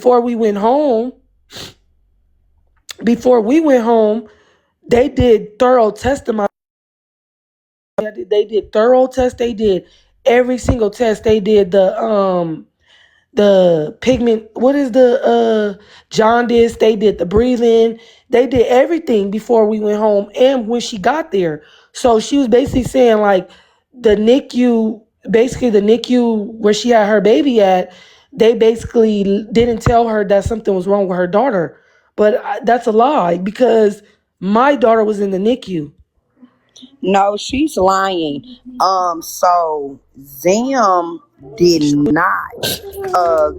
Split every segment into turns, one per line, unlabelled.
before we went home, before we went home, they did thorough testing. They did thorough tests. They did every single test. They did the pigment, what is the jaundice, they did the breathing, they did everything before we went home and when she got there. So she was basically saying like the NICU, basically the NICU where she had her baby at, they basically didn't tell her that something was wrong with her daughter. But that's a lie because my daughter was in the NICU.
No, she's lying. So Zim did not uh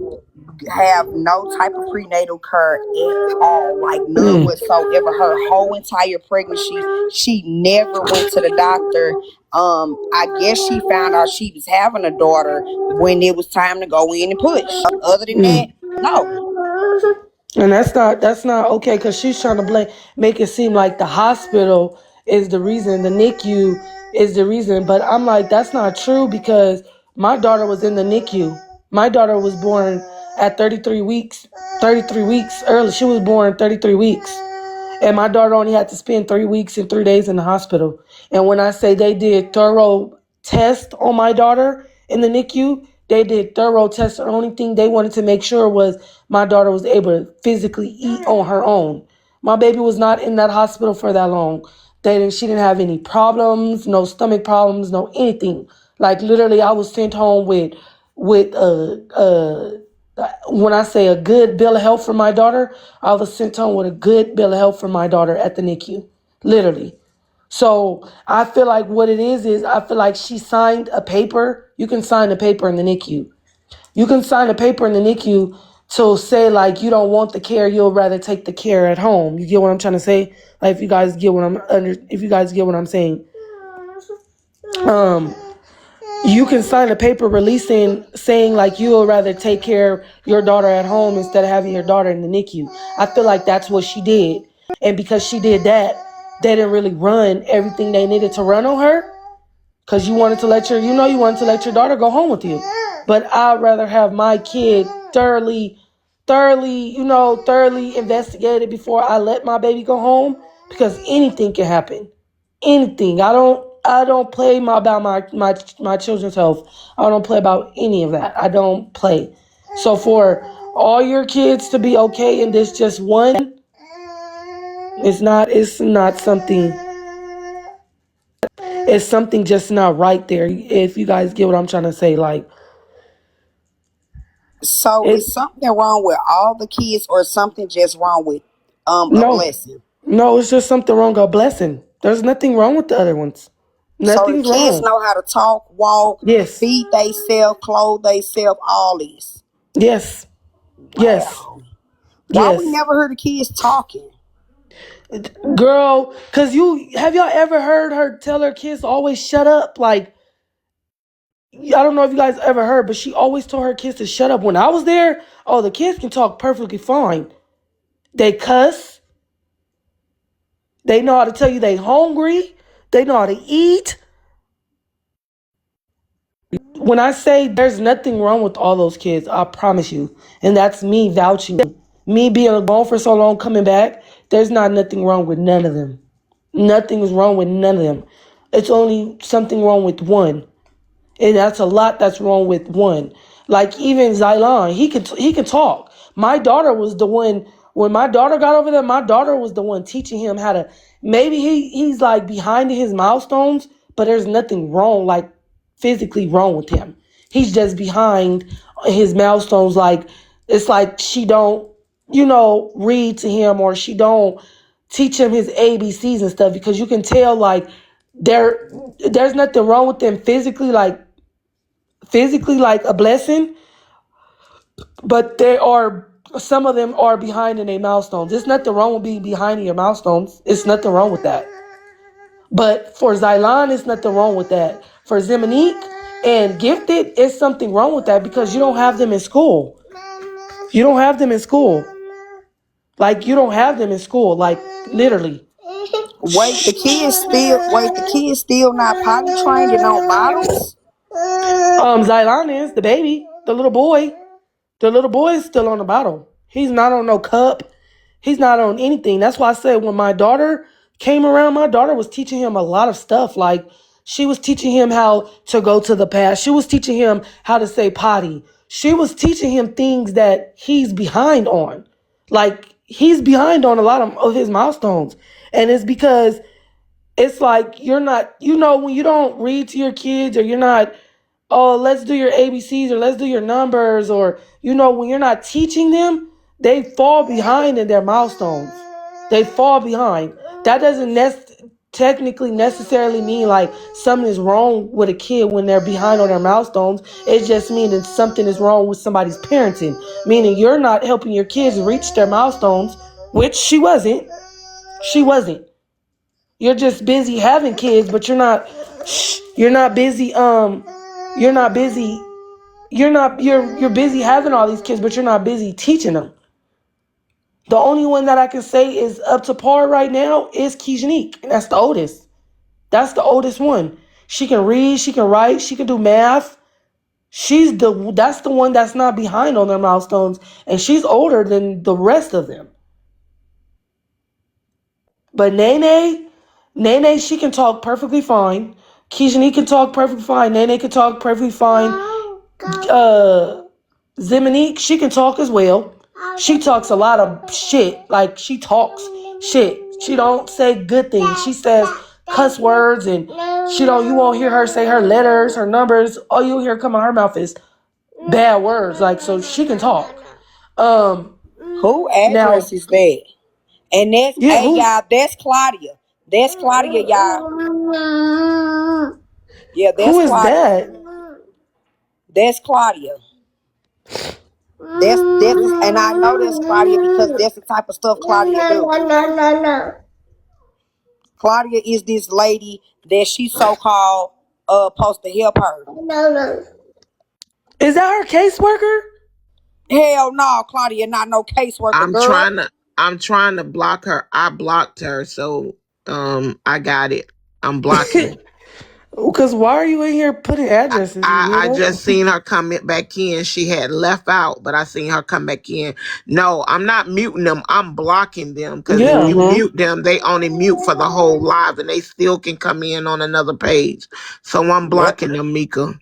have no type of prenatal care at all, like none
Mm.
whatsoever. Her whole entire pregnancy, she never went to the doctor. I guess she found out she was having a daughter when it was time to go in and push. Other than that,
Mm.
no.
And that's not okay because she's trying to make it seem like the hospital is the reason, the NICU is the reason. But I'm like, that's not true because my daughter was in the NICU. My daughter was born at 33 weeks, 33 weeks early. She was born 33 weeks. And my daughter only had to spend 3 weeks and 3 days in the hospital. And when I say they did thorough tests on my daughter in the NICU, they did thorough tests. The only thing they wanted to make sure was my daughter was able to physically eat on her own. My baby was not in that hospital for that long. She didn't have any problems, no stomach problems, no anything. Like literally, I was sent home with when I say a good bill of health for my daughter, I was sent home with a good bill of health for my daughter at the NICU, literally. So I feel like what it is I feel like she signed a paper. You can sign a paper in the NICU. You can sign a paper in the NICU to say like you don't want the care, you'll rather take the care at home. You get what I'm trying to say? Like if you guys get what I'm saying. Um you can sign a paper releasing saying like you would rather take care of your daughter at home instead of having your daughter in the NICU. I feel like that's what she did. And because she did that, they didn't really run everything they needed to run on her. Because you wanted to let your daughter go home with you. But I'd rather have my kid thoroughly investigated before I let my baby go home. Because anything can happen. Anything. I don't play about my children's health. I don't play about any of that. I don't play. So for all your kids to be okay and this just one, it's not something, it's something just not right there. If you guys get what I'm trying to say, like
So
it
is something wrong with all the kids, or something just wrong with a
no,
blessing?
no, it's just something wrong. A blessing. There's nothing wrong with the other ones.
So the
Nothing's
kids
wrong.
know how to talk, walk,
Yes.
feed theyself, clothe theyself, all this.
Yes. Yes.
Wow. Why we
Yes.
never heard the kids talking?
Girl, cause y'all ever heard her tell her kids to always shut up? Like, I don't know if you guys ever heard, but she always told her kids to shut up. When I was there, oh, the kids can talk perfectly fine. They cuss. They know how to tell you they hungry. They know how to eat. When I say there's nothing wrong with all those kids, I promise you. And that's me vouching. Me being gone for so long, coming back, there's not nothing wrong with none of them. Nothing is wrong with none of them. It's only something wrong with one. And that's a lot that's wrong with one. Like even Xylon, he can talk. My daughter was the one when my daughter got over there. My daughter was the one teaching him how to. Maybe he's like behind his milestones, but there's nothing wrong, like physically wrong with him. He's just behind his milestones. Like it's like she don't, read to him or she don't teach him his ABCs and stuff because you can tell like there there's nothing wrong with them physically like a blessing, but they are some of them are behind in their milestones. There's nothing wrong with being behind in your milestones. It's nothing wrong with that. But for Xylon, it's nothing wrong with that. For Ziminique and Gifted, it's something wrong with that because you don't have them in school. You don't have them in school. Like you don't have them in school. Like literally.
Wait, the kids still not potty trained and on bottles?
Xylon is the baby, the little boy. The little boy is still on the bottle. He's not on no cup. He's not on anything. That's why I said when my daughter came around, my daughter was teaching him a lot of stuff. Like she was teaching him how to go to the past. She was teaching him how to say potty. She was teaching him things that he's behind on. Like he's behind on a lot of his milestones. And it's because it's like you're not, when you don't read to your kids or you're not, oh, let's do your ABCs or let's do your numbers, or when you're not teaching them, they fall behind in their milestones. They fall behind. That doesn't technically necessarily mean like something is wrong with a kid when they're behind on their milestones. It just means that something is wrong with somebody's parenting, meaning you're not helping your kids reach their milestones, which she wasn't. She wasn't. You're just busy having kids, but you're not busy you're not busy you're busy having all these kids, but you're not busy teaching them. The only one that I can say is up to par right now is Tashanique, and that's the oldest. That's the oldest one. She can read, she can write, she can do math. That's the one that's not behind on their milestones, and she's older than the rest of them. But Nene, she can talk perfectly fine. Tashanique can talk perfectly fine. Nene can talk perfectly fine. Ziminique, she can talk as well. She talks a lot of shit. Like she talks shit. She don't say good things. She says cuss words, and you won't hear her say her letters, her numbers. All you'll hear come out her mouth is bad words. Like, so she can talk.
Who
Now,
address is that? And that's,
yeah,
hey y'all, that's Claudia. That's Claudia, y'all. Yeah,
who
that's
is
Claudia.
that?
That's Claudia. And I know that's Claudia because that's the type of stuff Claudia do. Claudia is this lady that she so called supposed to help her.
Is that her caseworker?
Hell no, Claudia not no caseworker,
I'm
girl.
trying to I'm trying to block her. I blocked her, so I got it. I'm blocking.
Because why are you in here putting addresses, you
I
weirdo?
just seen her come back in. She had left out, but I seen her come back in. No, I'm not muting them. I'm blocking them because if
Yeah.
you mute them, they only mute for the whole live, and they still can come in on another page. So I'm
Yep.
blocking them, Mika.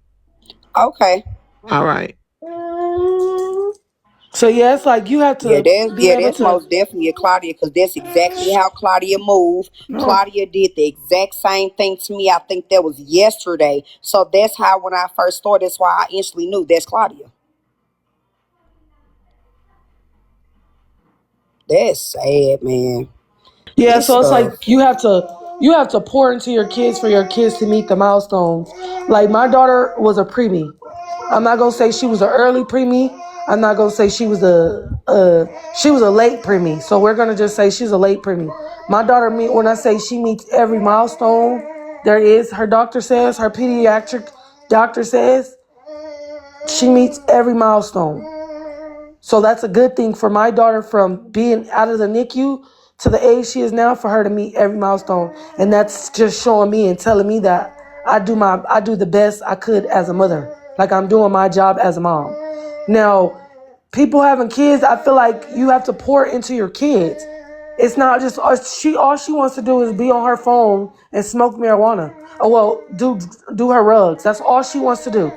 Okay.
All right.
So yeah, it's like you have
Yeah,
to be able
that's
to.
most definitely a Claudia because that's exactly how Claudia moved.
No.
Claudia did the exact same thing to me. I think that was yesterday. So that's how when I first started, that's why I instantly knew that's Claudia. That's sad, man.
Yeah,
This
so it's
stuff.
like you have to pour into your kids for your kids to meet the milestones. Like my daughter was a preemie. I'm not gonna say she was an early preemie. I'm not gonna say she was a late preemie. So we're gonna just say she's a late preemie. My daughter when I say she meets every milestone there is, her doctor says, her pediatric doctor says, she meets every milestone. So that's a good thing for my daughter from being out of the NICU to the age she is now, for her to meet every milestone. And that's just showing me and telling me that I do the best I could as a mother. Like I'm doing my job as a mom. Now, people having kids, I feel like you have to pour into your kids. It's not just all she wants to do is be on her phone and smoke marijuana. Oh well, do her rugs. That's all she wants to do.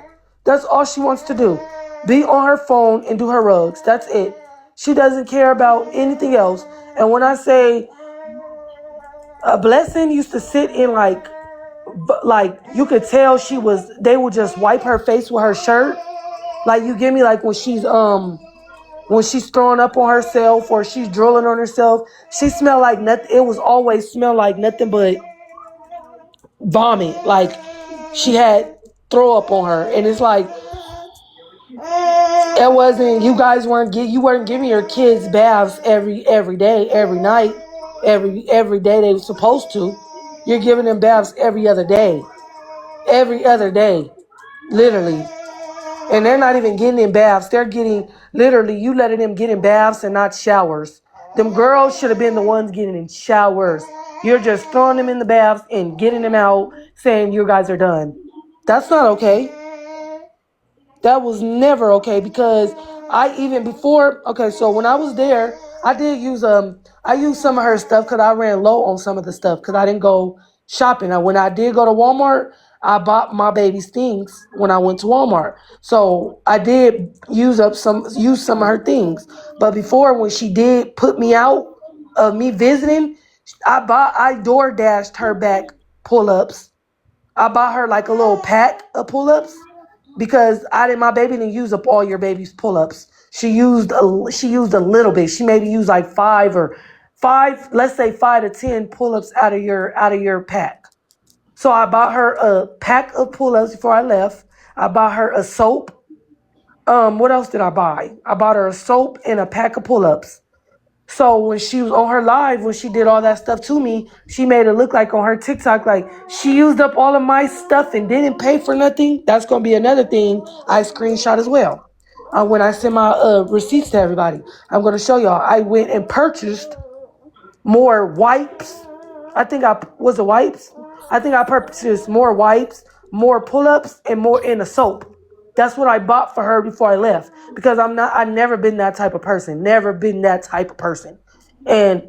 That's all she wants to do. Be on her phone and do her rugs. That's it. She doesn't care about anything else. And when I say a blessing used to sit in like you could tell they would just wipe her face with her shirt. Like you give me like when she's throwing up on herself or she's drooling on herself, she smelled like nothing. It was always smell like nothing but vomit. Like she had throw up on her, and it's like it wasn't. You weren't giving your kids baths every day, every night, every day they were supposed to. You're giving them baths every other day, literally. And they're not even getting in baths. They're getting, literally, you letting them get in baths and not showers. Them girls should have been the ones getting in showers. You're just throwing them in the baths and getting them out saying you guys are done. That's not okay. That was never okay because I even before, okay, so when I was there, I did use I used some of her stuff because I ran low on some of the stuff because I didn't go shopping. Now, when I did go to Walmart, I bought my baby's things when I went to Walmart. So I did use some of her things. But before, when she did put me out of me visiting, I door dashed her back pull ups. I bought her like a little pack of pull ups because my baby didn't use up all your baby's pull ups. She used a little bit. She maybe used like five, let's say 5 to 10 pull ups out of your pack. So I bought her a pack of pull ups before I left. I bought her a soap. What else did I buy? I bought her a soap and a pack of pull ups. So when she was on her live, when she did all that stuff to me, she made it look like on her TikTok, like she used up all of my stuff and didn't pay for nothing. That's going to be another thing I screenshot as well. When I send my receipts to everybody, I'm going to show y'all. I went and purchased more wipes. I think I was it wipes. I think I purchased more wipes, more pull-ups, and more in a soap. That's what I bought for her before I left because I've never been that type of person. Never been that type of person. And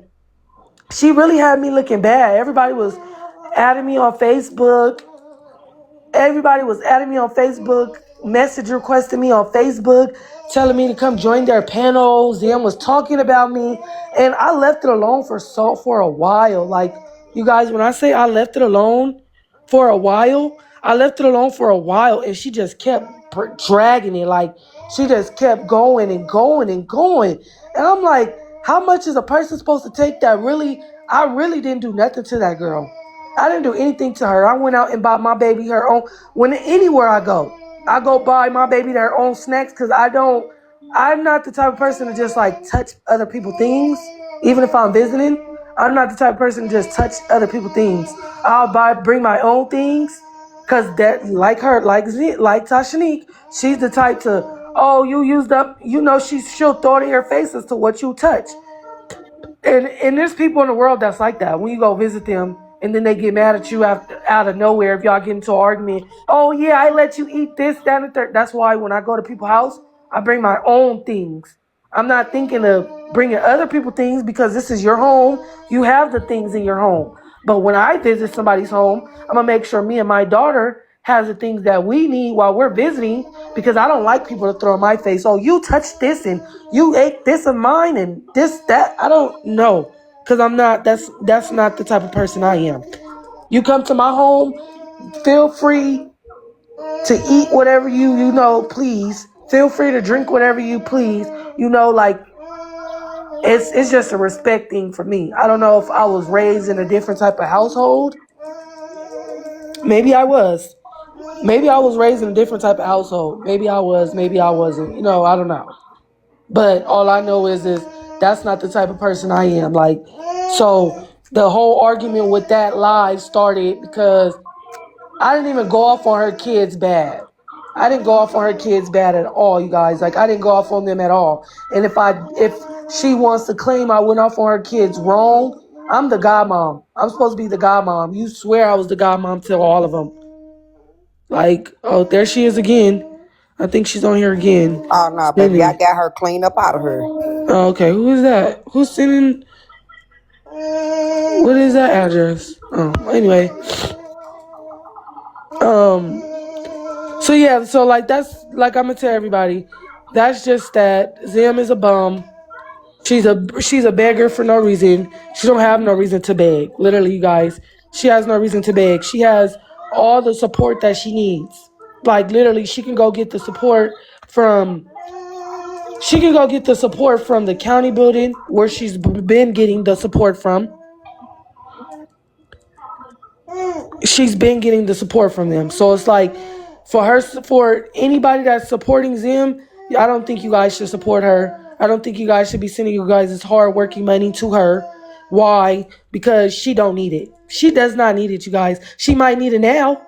she really had me looking bad. Everybody was adding me on Facebook. Message requesting me on Facebook, telling me to come join their panels. Them was talking about me, and I left it alone for a while. Like, you guys, when I say I left it alone for a while, I left it alone for a while, and she just kept dragging it. Like, she just kept going and going and going, and I'm like, how much is a person supposed to take that really? I really didn't do nothing to that girl. I didn't do anything to her. I went out and bought my baby her own. Anywhere I go buy my baby their own snacks because I'm not the type of person to just like touch other people's things. Even if I'm visiting, I'm not the type of person to just touch other people's things. Bring my own things because that, like her, like Tashanique, she's the type to, oh, you used up, she'll throw it in your face as to what you touch. And there's people in the world that's like that. When you go visit them and then they get mad at you out of nowhere if y'all get into an argument. Oh, yeah, I let you eat this, that, and the third. That's why when I go to people's house, I bring my own things. I'm not thinking of bringing other people's things because this is your home. You have the things in your home. But when I visit somebody's home, I'm going to make sure me and my daughter has the things that we need while we're visiting because I don't like people to throw in my face, oh, you touched this and you ate this of mine and this, that. I don't know because that's not the type of person I am. You come to my home, feel free to eat whatever you please. Feel free to drink whatever you please. Like it's just a respect thing for me. I don't know if I was raised in a different type of household. Maybe I was. Maybe I was raised in a different type of household. Maybe I was, maybe I wasn't. I don't know. But all I know is that's not the type of person I am. Like, so the whole argument with that live started because I didn't even go off on her kids bad. I didn't go off on her kids bad at all, you guys. Like, I didn't go off on them at all. And if she wants to claim I went off on her kids wrong, I'm the godmom. I'm supposed to be the godmom. You swear I was the godmom to all of them. Like, oh, there she is again. I think she's on here again.
Oh no, baby, I got her cleaned up out of her.
Oh, okay, who is that? Who's sending? What is that address? Oh, anyway. So yeah, so like that's like I'm gonna tell everybody, that's just that Zim is a bum. She's a beggar for no reason. She don't have no reason to beg. Literally, you guys, she has no reason to beg. She has all the support that she needs. Like literally, she can go get the support from. She can go get the support from the county building where she's been getting the support from. She's been getting the support from them. So it's like for anybody that's supporting Zim, I don't think you guys should support her. I don't think you guys should be sending you guys this hard working money to her. Why? Because she don't need it. She does not need it, you guys. She might need it now.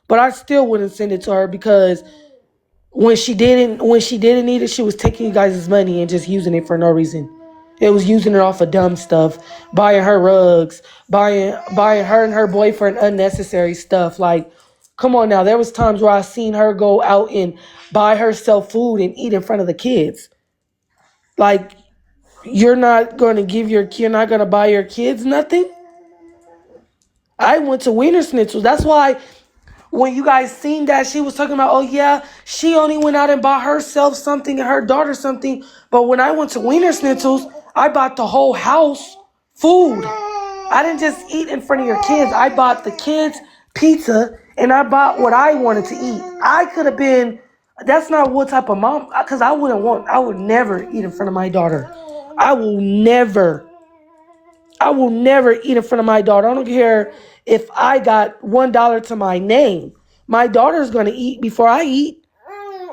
But I still wouldn't send it to her because when she didn't need it, she was taking you guys' money and just using it for no reason. It was using it off of dumb stuff, buying her rugs, buying her and her boyfriend unnecessary stuff. Like, Come on now. There was times where I seen her go out and buy herself food and eat in front of the kids. Like, you're not going to you're not going to buy your kids nothing? I went to Wiener Schnitzels. That's why when you guys seen that, she was talking about, oh yeah, she only went out and bought herself something and her daughter something. But when I went to Wiener Schnitzels, I bought the whole house food. I didn't just eat in front of your kids. I bought the kids pizza and I bought what I wanted to eat. I could have been, that's not what type of mom, because I would never eat in front of my daughter. I will never eat in front of my daughter. I don't care if I got $1 to my name. My daughter's going to eat before I eat.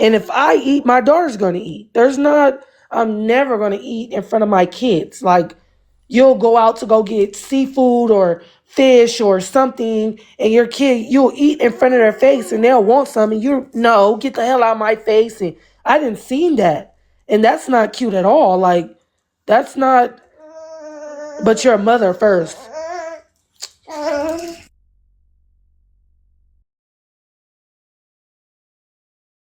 And if I eat, my daughter's going to eat. I'm never going to eat in front of my kids. Like, you'll go out to go get seafood or fish or something, and your kid, you'll eat in front of their face and they'll want something. No, get the hell out of my face. And I didn't see that. And that's not cute at all. Like, that's not, but you're a mother first.